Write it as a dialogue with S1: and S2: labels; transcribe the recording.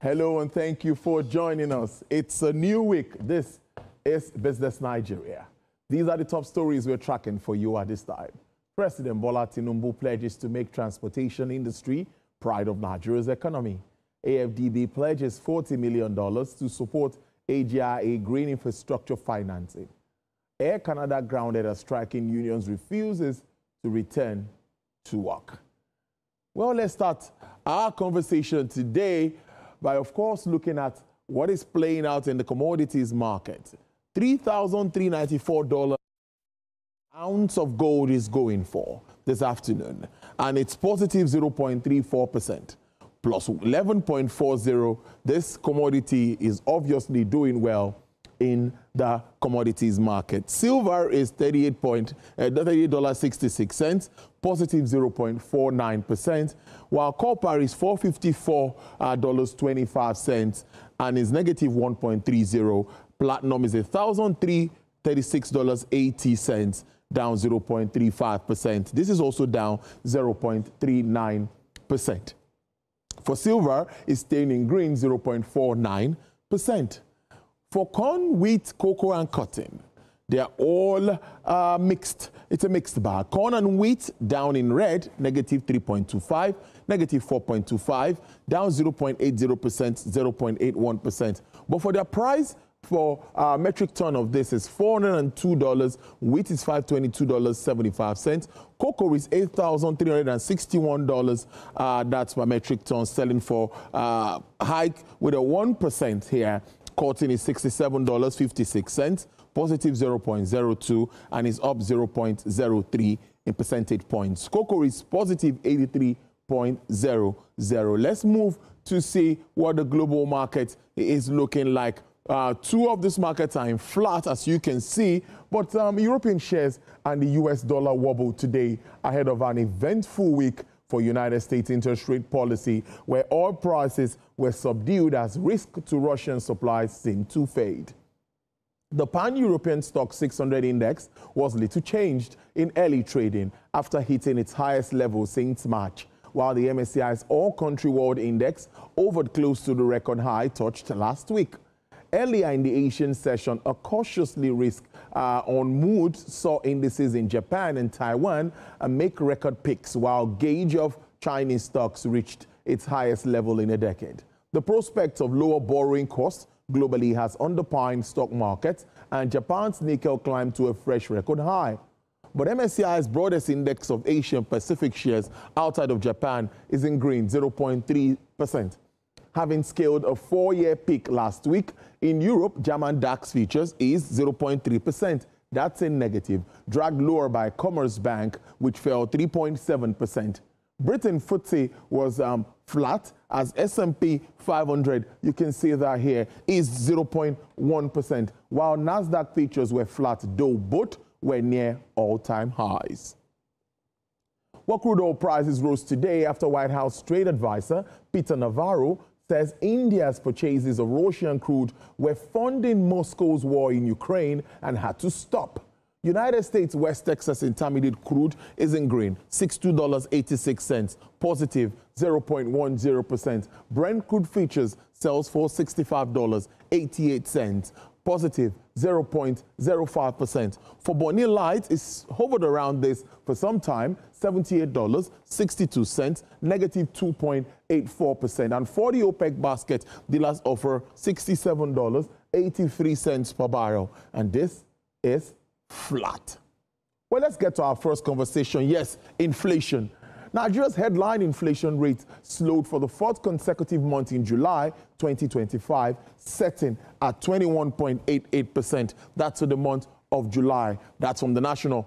S1: Hello and thank you for joining us. It's a new week. This is Business Nigeria. These are the top stories we're tracking for you at this time. President Bola Tinubu pledges to make transportation industry pride of Nigeria's economy. AFDB pledges $40 million to support AGIA green infrastructure financing. Air Canada grounded as striking unions refuses to return to work. Well, let's start our conversation today by, of course, looking at what is playing out in the commodities market. $3,394 ounce of gold is going for this afternoon, and it's positive 0.34%, plus 11.40. This commodity is obviously doing well in the commodities market. Silver is $38.66, positive 0.49%, while copper is $454.25 and is negative 1.30. Platinum is $1,336.80, down 0.35%. This is also down 0.39%. For silver, it's staying in green, 0.49%. For corn, wheat, cocoa, and cotton, they are all mixed. It's a mixed bag. Corn and wheat down in red, negative 3.25, negative 4.25, down 0.80%, 0.81%. But for their price, for metric ton of this is $402. Wheat is $522.75. Cocoa is $8,361. That's per metric ton, selling for hike with a 1% here. Cotton is $67.56, positive 0.02, and is up 0.03 in percentage points. Cocoa is positive 83.00. Let's move to see what the global market is looking like. Two of these markets are in flat, as you can see, but European shares and the US dollar wobbled today ahead of an eventful week for United States interest rate policy, where oil prices were subdued as risk to Russian supplies seemed to fade. The Pan-European Stock 600 index was little changed in early trading after hitting its highest level since March, while the MSCI's All-Country World Index hovered close to the record high touched last week. Earlier in the Asian session, a cautiously risk-on mood saw indices in Japan and Taiwan make record peaks, while gauge of Chinese stocks reached its highest level in a decade. The prospect of lower borrowing costs globally has underpinned stock markets, and Japan's Nikkei climbed to a fresh record high. But MSCI's broadest index of Asian Pacific shares outside of Japan is in green, 0.3%. Having scaled a 4-year peak last week. In Europe, German DAX futures is 0.3%. That's in negative, dragged lower by Commerzbank, which fell 3.7%. Britain FTSE was flat, as S&P 500, you can see that here, is 0.1%, while Nasdaq futures were flat, though both were near all-time highs. Well, crude oil prices rose today after White House trade advisor Peter Navarro says India's purchases of Russian crude were funding Moscow's war in Ukraine and had to stop. United States West Texas Intermediate crude is in green, $62.86, positive 0.10%. Brent crude futures sells for $65.88, positive 0.05%. For Bonny Light, it's hovered around this for some time, $78.62, negative 2.84%. And for the OPEC basket, dealers offer $67.83 per barrel. And this is flat. Well, let's get to our first conversation. Yes, inflation. Nigeria's headline inflation rate slowed for the fourth consecutive month in July 2025, setting at 21.88%. That's for the month of July. That's from the National